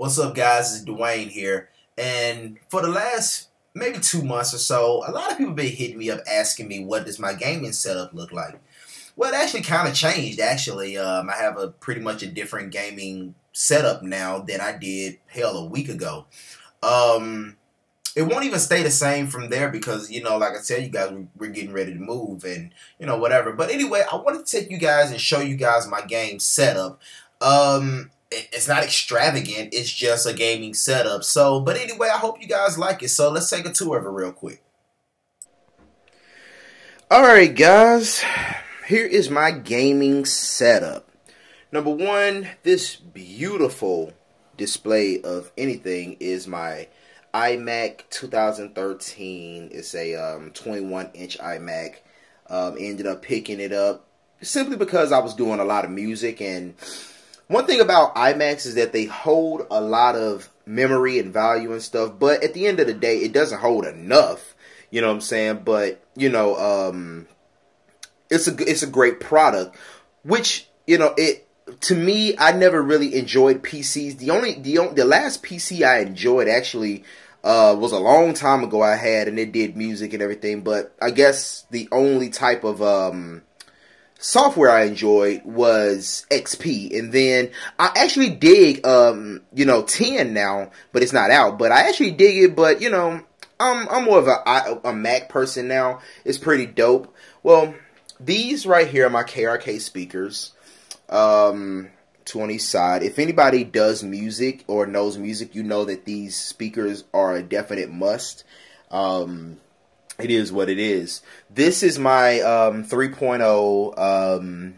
What's up, guys? It's Dwayne here. And for the last maybe 2 months or so, a lot of people been hitting me up asking me what does my gaming setup look like. Well, it actually kind of changed, actually. I have pretty much a different gaming setup now than I did, hell, a week ago. It won't even stay the same from there because, like I said, you guys, we're getting ready to move and, whatever. But anyway, I wanted to take you guys and show you guys my game setup. It's not extravagant. It's just a gaming setup. So, but anyway, I hope you guys like it. So let's take a tour of it real quick. Alright, guys. Here is my gaming setup. Number one, this beautiful display of anything is my iMac 2013. It's a 21-inch iMac. Ended up picking it up simply because I was doing a lot of music, and one thing about iMacs is that they hold a lot of memory and value and stuff, but at the end of the day, it doesn't hold enough. You know what I'm saying? But it's a great product, which to me, I never really enjoyed PCs. The last PC I enjoyed actually was a long time ago. I had, and it did music and everything, but I guess the only type of software I enjoyed was XP, and then I actually dig 10 now, but it's not out. But I actually dig it, but I'm more of a Mac person now. It's pretty dope. Well, these right here are my KRK speakers. To on each side. If anybody does music or knows music, you know that these speakers are a definite must. It is what it is. This is my 3.0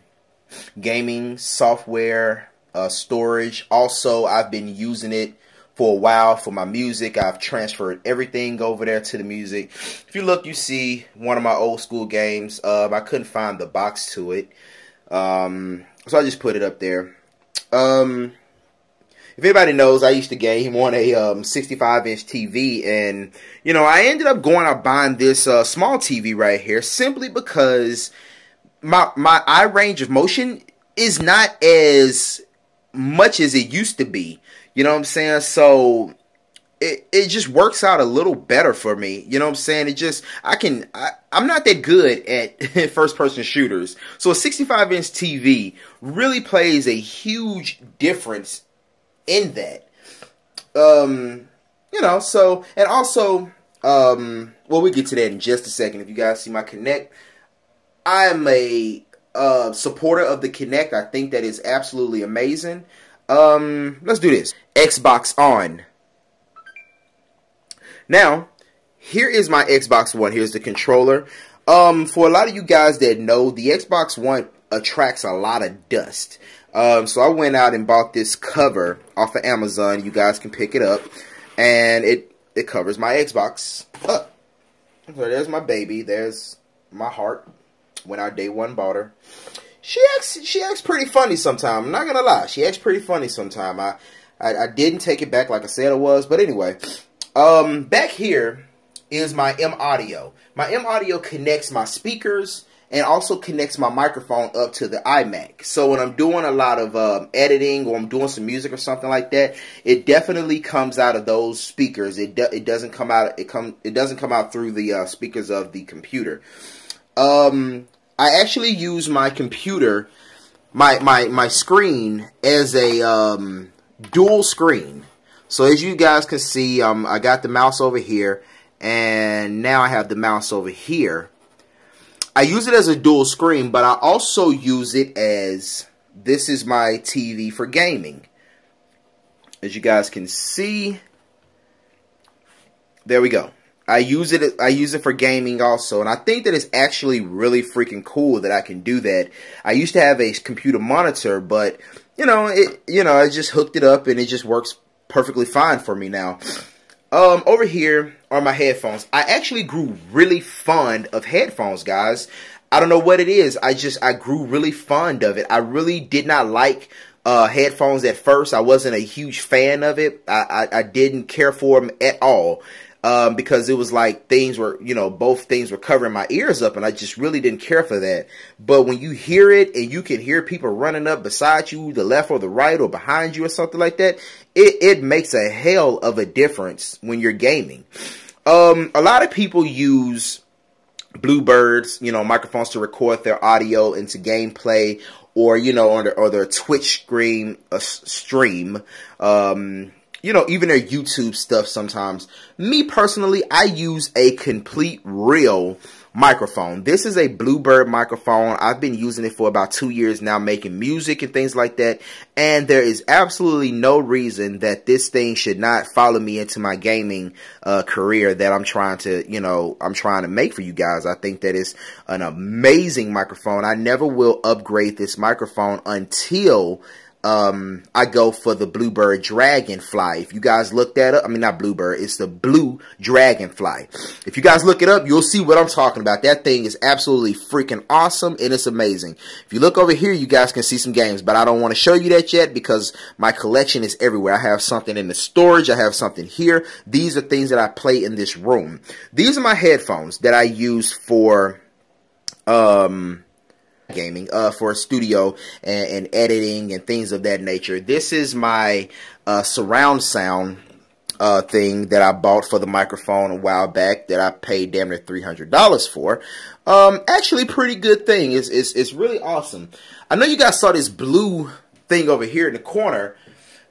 gaming software storage. Also, I've been using it for a while for my music. I've transferred everything over there to the music. If you look, you see one of my old school games. I couldn't find the box to it. So I just put it up there. If anybody knows, I used to game on a 65-inch TV, and I ended up going out buying this small TV right here simply because my eye range of motion is not as much as it used to be. You know what I'm saying? So it just works out a little better for me. You know what I'm saying? I'm not that good at first-person shooters. So a 65-inch TV really plays a huge difference in that. So, and also, well, we'll get to that in just a second. If you guys see my Kinect, I'm a supporter of the Kinect. I think that is absolutely amazing. Let's do this. Xbox on. Now, here is my Xbox One. Here's the controller. For a lot of you guys that know, the Xbox One attracts a lot of dust. So I went out and bought this cover off of Amazon. You guys can pick it up. And it covers my Xbox up. So there's my baby. There's my heart. When I day one bought her. She acts pretty funny sometimes. I'm not going to lie. She acts pretty funny sometimes. I didn't take it back like I said it was. But anyway. Back here is my M-Audio. My M-Audio connects my speakers and also connects my microphone up to the iMac. So when I'm doing a lot of editing or I'm doing some music or something like that, it definitely comes out of those speakers. It doesn't come out. It doesn't come out through the speakers of the computer. I actually use my computer, my screen as a dual screen. So as you guys can see, I got the mouse over here, and now I have the mouse over here. I use it as a dual screen, but I also use it as, this is my TV for gaming. As you guys can see, there we go. I use it for gaming also, and I think that it's actually really freaking cool that I can do that. I used to have a computer monitor, but I just hooked it up and it just works perfectly fine for me now. Over here are my headphones. I actually grew really fond of headphones, guys. I don't know what it is. I grew really fond of it. I really did not like headphones at first. I wasn't a huge fan of it. I didn't care for them at all. because it was like things were, you know, both things were covering my ears up, and I just really didn't care for that. But when you hear it and you can hear people running up beside you, the left or the right or behind you or something like that, it makes a hell of a difference when you're gaming. A lot of people use Bluebirds, you know, microphones to record their audio into gameplay, or, you know, or their Twitch stream, you know, even their YouTube stuff sometimes. Me personally, I use a complete real microphone. This is a Bluebird microphone. I've been using it for about 2 years now, making music and things like that. And there is absolutely no reason that this thing should not follow me into my gaming career that I'm trying to, you know, make for you guys. I think that it's an amazing microphone. I never will upgrade this microphone until I go for the Bluebird Dragonfly. If you guys look that up, I mean, not Bluebird, it's the Blue Dragonfly. If you guys look it up, you'll see what I'm talking about. That thing is absolutely freaking awesome, and it's amazing. If you look over here, you guys can see some games, but I don't want to show you that yet because my collection is everywhere. I have something in the storage. I have something here. These are things that I play in this room. These are my headphones that I use for, gaming, for studio and editing and things of that nature. This is my surround sound thing that I bought for the microphone a while back that I paid damn near $300 for. Actually pretty good thing. It's really awesome. I know you guys saw this blue thing over here in the corner.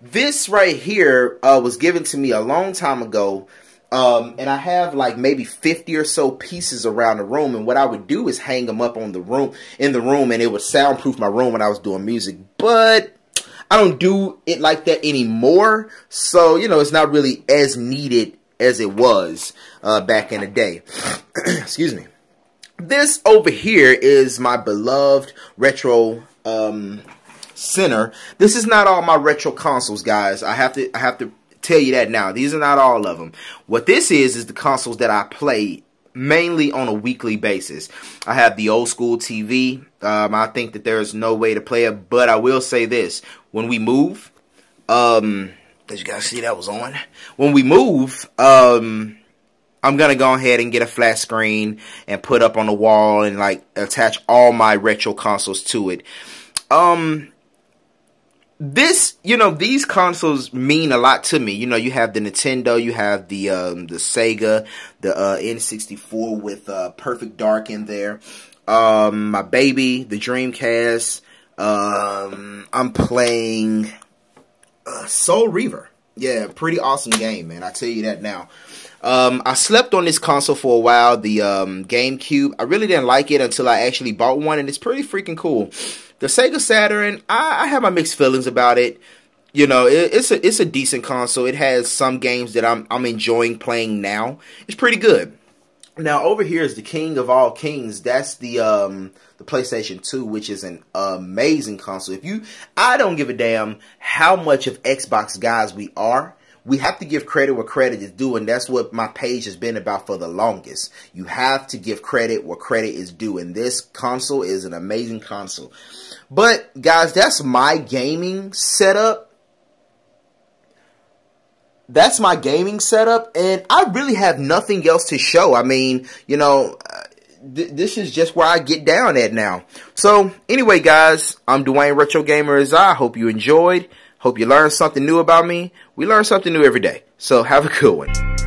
This right here was given to me a long time ago. And I have like maybe 50 or so pieces around the room, and what I would do is hang them up on the room, and it would soundproof my room when I was doing music. But I don't do it like that anymore, so, you know, it's not really as needed as it was back in the day. Excuse me. This over here is my beloved retro center. This is not all my retro consoles, guys. I have to tell you that now. These are not all of them. What this is the consoles that I play mainly on a weekly basis. I have the old school TV. I think that there's no way to play it, but I will say this. When we move, as you guys see, that was on. When we move, I'm going to go ahead and get a flat screen and put up on the wall and like attach all my retro consoles to it. This, you know, these consoles mean a lot to me. You know, you have the Nintendo, you have the Sega, the N64 with Perfect Dark in there. My baby, the Dreamcast. I'm playing Soul Reaver. Yeah, pretty awesome game, man. I tell you that now. I slept on this console for a while, the GameCube. I really didn't like it until I actually bought one, and it's pretty freaking cool. The Sega Saturn, I have my mixed feelings about it. You know, it's a decent console. It has some games that I'm enjoying playing now. It's pretty good. Now over here is the king of all kings. That's the PlayStation 2, which is an amazing console. I don't give a damn how much of Xbox guys we are. We have to give credit where credit is due, and that's what my page has been about for the longest. You have to give credit where credit is due, and this console is an amazing console. But, guys, that's my gaming setup. That's my gaming setup, and I really have nothing else to show. I mean, you know, this is just where I get down at now. So, anyway, guys, I'm Dwayne Retro Gamer as I hope you enjoyed. Hope you learned something new about me. We learn something new every day. So have a good one.